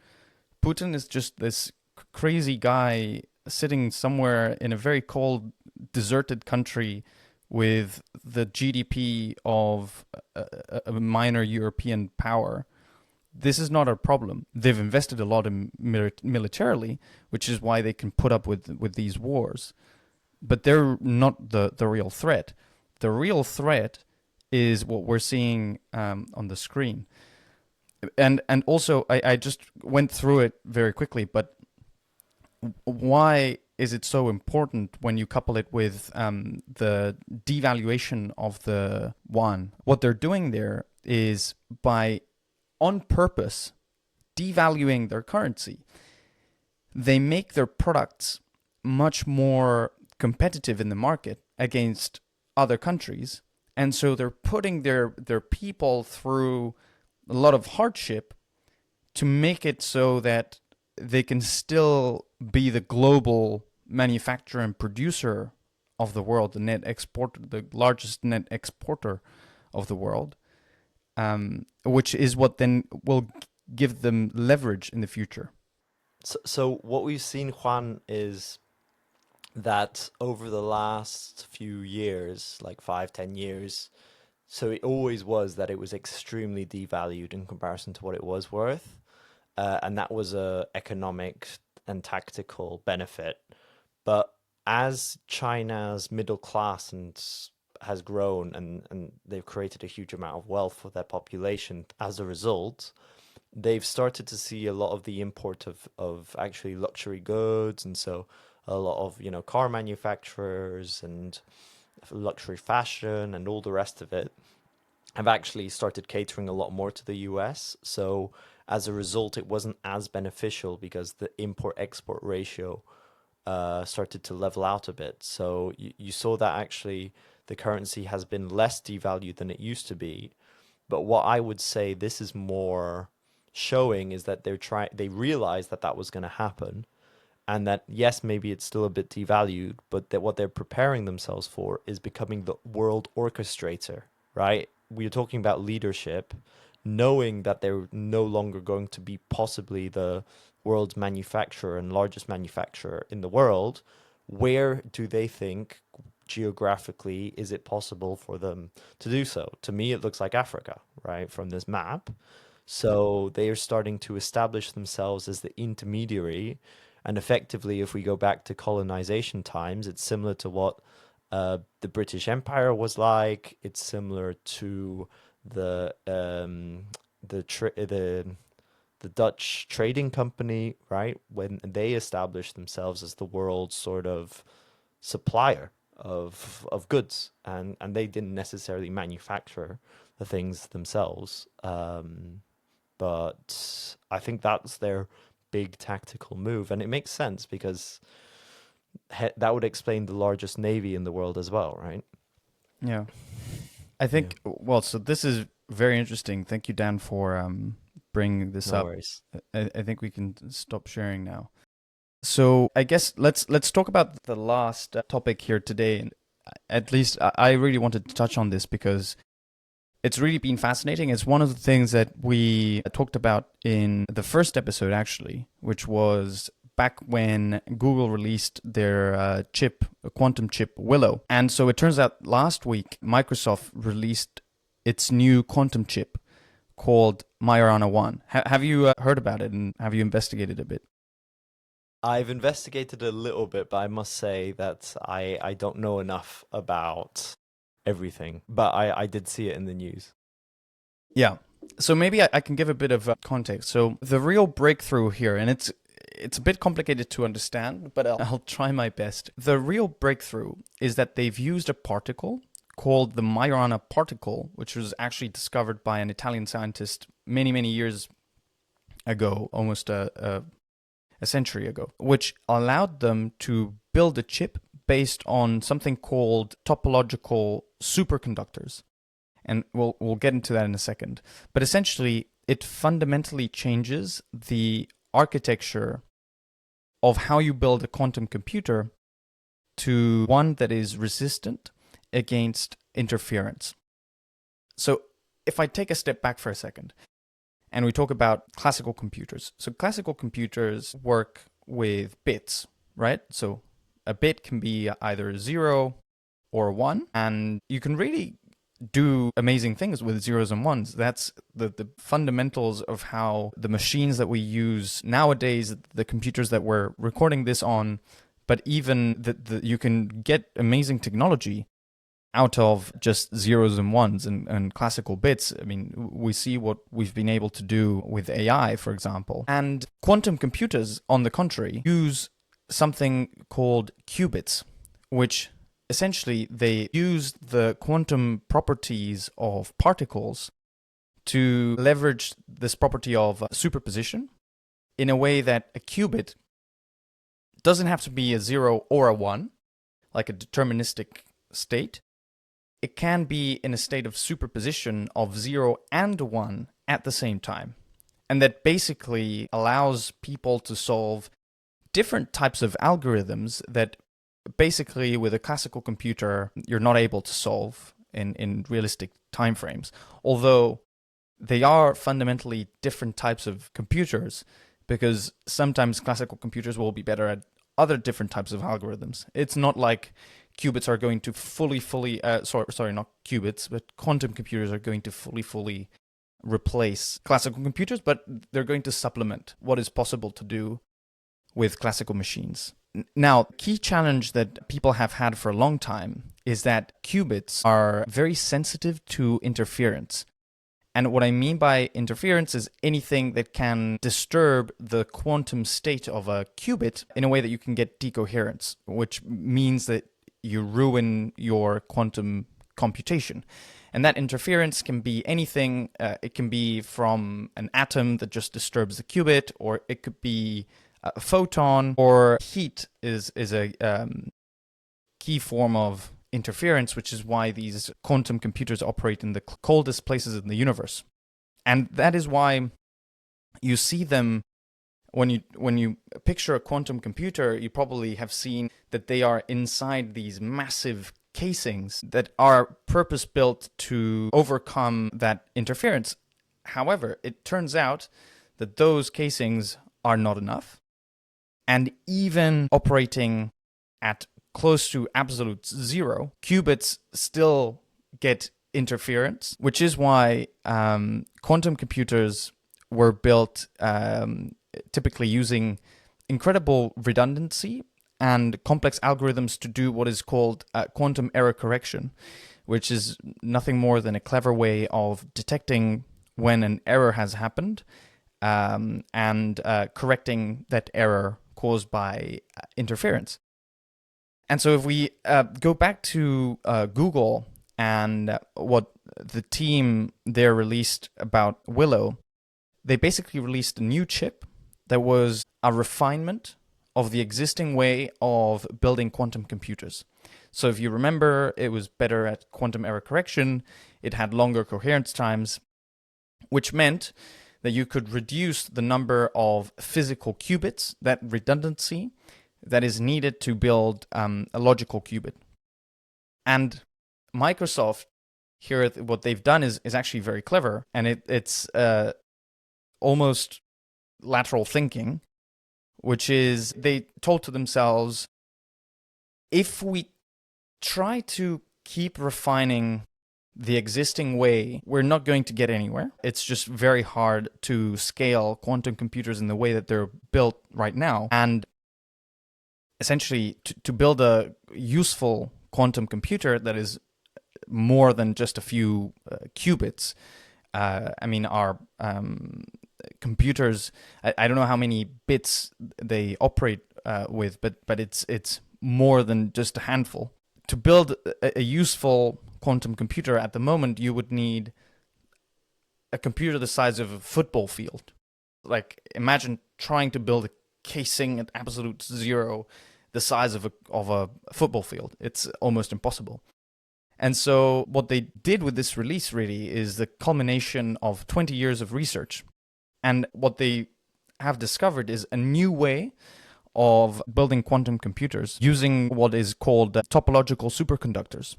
A: Putin is just this crazy guy sitting somewhere in a very cold, deserted country with the GDP of a minor European power. This is not a problem. They've invested a lot in militarily, which is why they can put up with these wars. But they're not the real threat. The real threat is what we're seeing on the screen. And also, I just went through it very quickly, but why is it so important when you couple it with the devaluation of the yuan? What they're doing there is by on purpose devaluing their currency, they make their products much more competitive in the market against other countries. And so they're putting their people through a lot of hardship to make it so that they can still be the global manufacturer and producer of the world, the largest net exporter of the world, which is what then will give them leverage in the future.
B: So what we've seen, Juan, is that over the last few years, like 5, 10 years, so it always was that it was extremely devalued in comparison to what it was worth. And that was a economic and tactical benefit. But as China's middle class has grown, and they've created a huge amount of wealth for their population as a result, they've started to see a lot of the import of actually luxury goods, and so a lot of car manufacturers and luxury fashion and all the rest of it have actually started catering a lot more to the US. So as a result, it wasn't as beneficial because the import export ratio started to level out a bit. So you saw that actually the currency has been less devalued than it used to be. But what I would say this is more showing is that they realized that that was going to happen, and that yes, maybe it's still a bit devalued, but that what they're preparing themselves for is becoming the world orchestrator, right? We're talking about leadership, knowing that they're no longer going to be possibly the world's manufacturer and largest manufacturer in the world. Where do they think geographically is it possible for them to do so? To me, it looks like Africa, right, from this map. So they are starting to establish themselves as the intermediary. And effectively, if we go back to colonization times, it's similar to what the British Empire was like. It's similar to the Dutch trading company, right? When they established themselves as the world's sort of supplier of goods, and they didn't necessarily manufacture the things themselves. But I think that's their big tactical move, and it makes sense because that would explain the largest navy in the world as well, right?
A: Yeah. I
B: Yeah.
A: think, well, so this is very interesting. Thank you, Dan, for bringing this
B: No
A: up.
B: worries.
A: I think we can stop sharing now. So I guess let's talk about the last topic here today. And at least I really wanted to touch on this because it's really been fascinating. It's one of the things that we talked about in the first episode, actually, which was back when Google released their chip, a quantum chip, Willow. And so it turns out last week, Microsoft released its new quantum chip called Majorana 1. Have you heard about it, and have you investigated a bit?
B: I've investigated a little bit, but I must say that I don't know enough about everything. But I did see it in the news.
A: Yeah. So maybe I can give a bit of context. So the real breakthrough here, and it's a bit complicated to understand, but I'll try my best. The real breakthrough is that they've used a particle called the Majorana particle, which was actually discovered by an Italian scientist many, many years ago, almost a century ago, which allowed them to build a chip based on something called topological superconductors. And we'll get into that in a second. But essentially, it fundamentally changes the architecture of how you build a quantum computer to one that is resistant against interference. So if I take a step back for a second, and we talk about classical computers. So classical computers work with bits, right? So a bit can be either 0 or 1, and you can really do amazing things with zeros and ones. That's the fundamentals of how the machines that we use nowadays, the computers that we're recording this on, but even you can get amazing technology out of just zeros and ones and classical bits. I mean, we see what we've been able to do with AI, for example. And quantum computers, on the contrary, use something called qubits, which essentially they use the quantum properties of particles to leverage this property of superposition in a way that a qubit doesn't have to be a 0 or a 1, like a deterministic state. It can be in a state of superposition of 0 and 1 at the same time. And that basically allows people to solve different types of algorithms that basically with a classical computer you're not able to solve in realistic timeframes. Although they are fundamentally different types of computers, because sometimes classical computers will be better at other different types of algorithms. It's not like qubits are going to sorry, not qubits, but quantum computers are going to fully replace classical computers, but they're going to supplement what is possible to do with classical machines. Now, key challenge that people have had for a long time is that qubits are very sensitive to interference. And what I mean by interference is anything that can disturb the quantum state of a qubit in a way that you can get decoherence, which means that you ruin your quantum computation. And that interference can be anything. It can be from an atom that just disturbs the qubit, or it could be a photon, or heat is a key form of interference, which is why these quantum computers operate in the coldest places in the universe. And that is why you see them when you picture a quantum computer. You probably have seen that they are inside these massive casings that are purpose-built to overcome that interference. However, it turns out that those casings are not enough. And even operating at close to absolute 0, qubits still get interference, which is why quantum computers were built typically using incredible redundancy and complex algorithms to do what is called quantum error correction, which is nothing more than a clever way of detecting when an error has happened and correcting that error caused by interference. And so if we go back to Google and what the team there released about Willow, they basically released a new chip that was a refinement of the existing way of building quantum computers. So if you remember, it was better at quantum error correction. It had longer coherence times, which meant that you could reduce the number of physical qubits, that redundancy that is needed to build a logical qubit. And Microsoft here, what they've done is actually very clever, and it's almost lateral thinking, which is they told to themselves, if we try to keep refining the existing way, we're not going to get anywhere. It's just very hard to scale quantum computers in the way that they're built right now. And essentially, to build a useful quantum computer that is more than just a few qubits. I mean, our computers, I don't know how many bits they operate with, but it's more than just a handful. To build a useful quantum computer at the moment, you would need a computer the size of a football field. Like, imagine trying to build a casing at absolute zero the size of a football field. It's almost impossible. And so what they did with this release really is the culmination of 20 years of research. And what they have discovered is a new way of building quantum computers using what is called topological superconductors,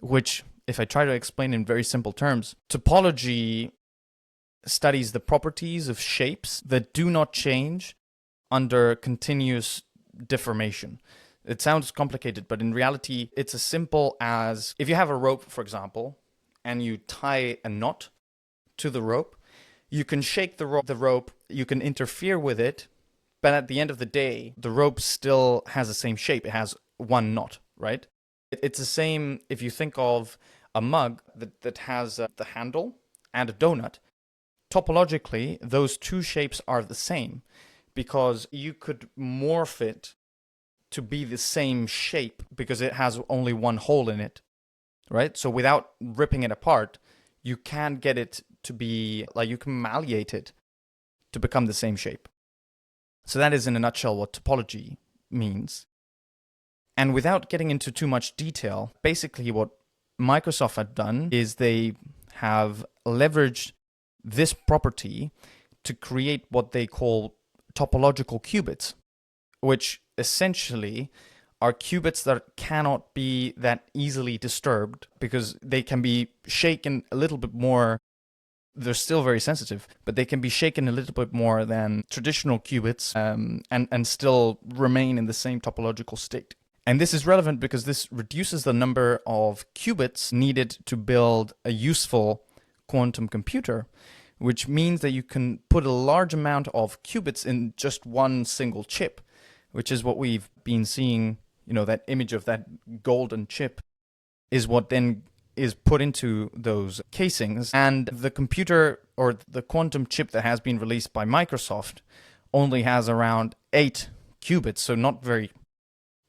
A: which, if I try to explain in very simple terms, topology studies the properties of shapes that do not change under continuous deformation. It sounds complicated, but in reality, it's as simple as if you have a rope, for example, and you tie a knot to the rope, you can shake the rope, you can interfere with it, but at the end of the day, the rope still has the same shape. It has one knot, right? It's the same if you think of a mug that has the handle and a donut. Topologically, those two shapes are the same because you could morph it to be the same shape because it has only one hole in it, right? So without ripping it apart, you can get it to be, like, you can malleate it to become the same shape. So that is in a nutshell what topology means. And without getting into too much detail, basically what Microsoft had done is they have leveraged this property to create what they call topological qubits, which essentially are qubits that cannot be that easily disturbed because they can be shaken a little bit more. They're still very sensitive, but they can be shaken a little bit more than traditional qubits and still remain in the same topological state. And this is relevant because this reduces the number of qubits needed to build a useful quantum computer, which means that you can put a large amount of qubits in just one single chip, which is what we've been seeing, that image of that golden chip is what then is put into those casings. And the computer or the quantum chip that has been released by Microsoft only has around 8 qubits, so not very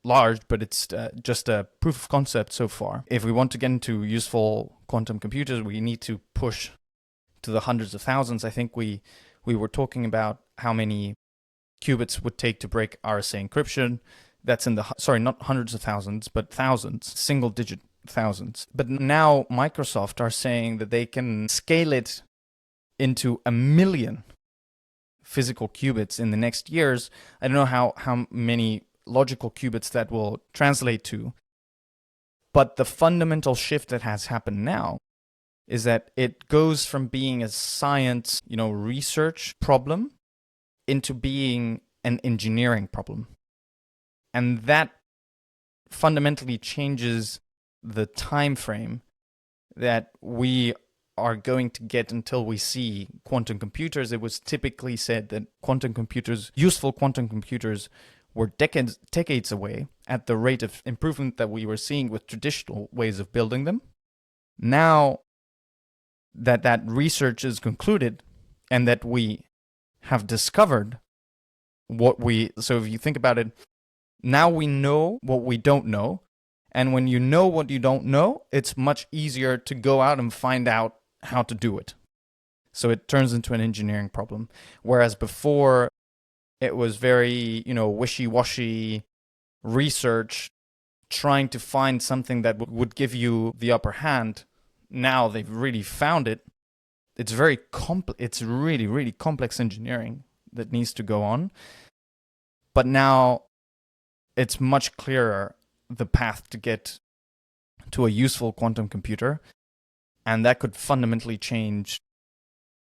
A: large, but it's just a proof of concept so far. If we want to get into useful quantum computers, we need to push to the hundreds of thousands. I think we were talking about how many qubits would take to break RSA encryption. That's in the, sorry, not hundreds of thousands, but thousands, single digit thousands. But now Microsoft are saying that they can scale it into 1 million physical qubits in the next years. I don't know how many logical qubits that will translate to. But the fundamental shift that has happened now is that it goes from being a science, research problem into being an engineering problem. And that fundamentally changes the time frame that we are going to get until we see quantum computers. It was typically said that useful quantum computers were decades away at the rate of improvement that we were seeing with traditional ways of building them. Now that research is concluded and that we have discovered so if you think about it, now we know what we don't know. And when you know what you don't know, it's much easier to go out and find out how to do it. So it turns into an engineering problem. Whereas before, it was very, wishy-washy research, trying to find something that would give you the upper hand. Now they've really found it. it's very it's really, really complex engineering that needs to go on. But now it's much clearer the path to get to a useful quantum computer. And that could fundamentally change.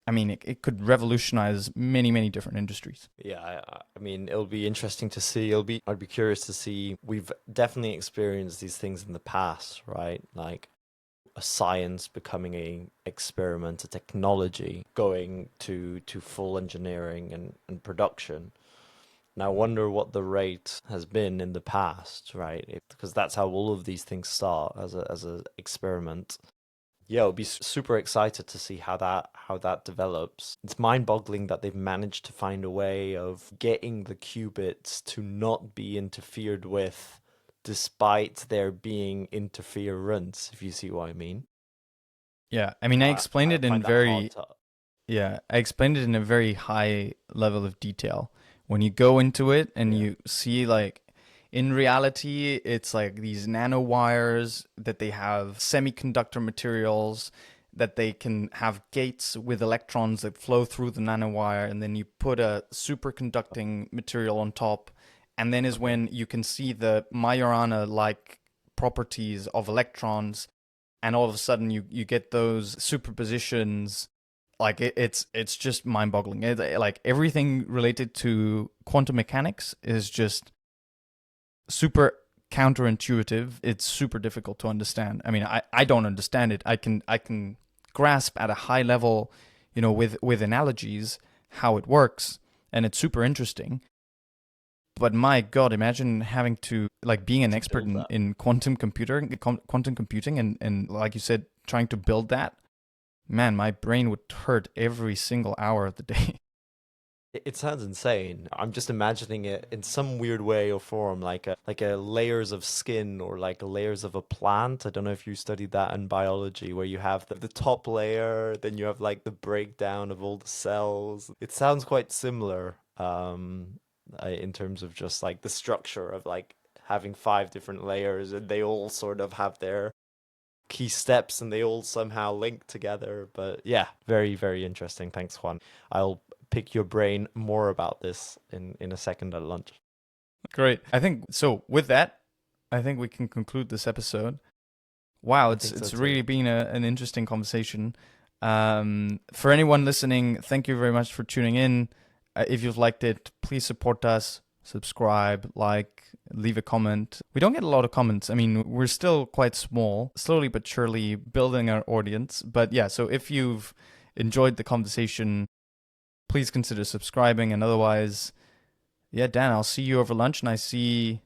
A: I mean, it could revolutionize many, many different industries.
B: Yeah, I mean, it'll be interesting to see. I'd be curious to see. We've definitely experienced these things in the past, right? Like a science becoming a experiment, a technology going to full engineering and production. And I wonder what the rate has been in the past, right? Because that's how all of these things start as a experiment. Yeah, I'll be super excited to see how that develops. It's mind-boggling that they've managed to find a way of getting the qubits to not be interfered with, despite there being interference, if you see what I mean.
A: Yeah, I mean, I explained
B: I
A: it in
B: find that hard
A: very
B: to.
A: yeah, I explained it in a very high level of detail. When you go into it and
B: Yeah.
A: you see, like, in reality, it's like these nanowires that they have semiconductor materials that they can have gates with electrons that flow through the nanowire, and then you put a superconducting material on top, and then is
B: Okay.
A: when you can see the Majorana like properties of electrons, and all of a sudden you get those superpositions. Like it's just mind-boggling. Like everything related to quantum mechanics is just super counterintuitive. It's super difficult to understand. I mean, I don't understand it. I can grasp at a high level, with analogies how it works, and it's super interesting. But my God, imagine having to, like, being an
B: To
A: expert
B: build
A: in,
B: that.
A: quantum computing, and like you said, trying to build that. Man, my brain would hurt every single hour of the day.
B: It sounds insane. I'm just imagining it in some weird way or form, like a layers of skin or like layers of a plant. I don't know if you studied that in biology, where you have the top layer, then you have like the breakdown of all the cells. It sounds quite similar, in terms of just like the structure of like having five different layers, and they all sort of have their key steps and they all somehow link together. But yeah, very, very interesting. Thanks, Juan. I'll pick your brain more about this in a second at lunch.
A: Great. I think so. With that, I think we can conclude this episode. Wow,
B: I
A: it's
B: think so
A: it's
B: too.
A: really been an interesting conversation. For anyone listening, thank you very much for tuning in. If you've liked it, please support us, subscribe, like, leave a comment. We don't get a lot of comments. I mean, we're still quite small, slowly but surely building our audience. But yeah, so if you've enjoyed the conversation, please consider subscribing. And otherwise, yeah, Dan, I'll see you over lunch, and I see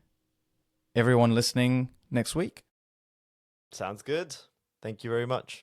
A: everyone listening next week.
B: Sounds good. Thank you very much.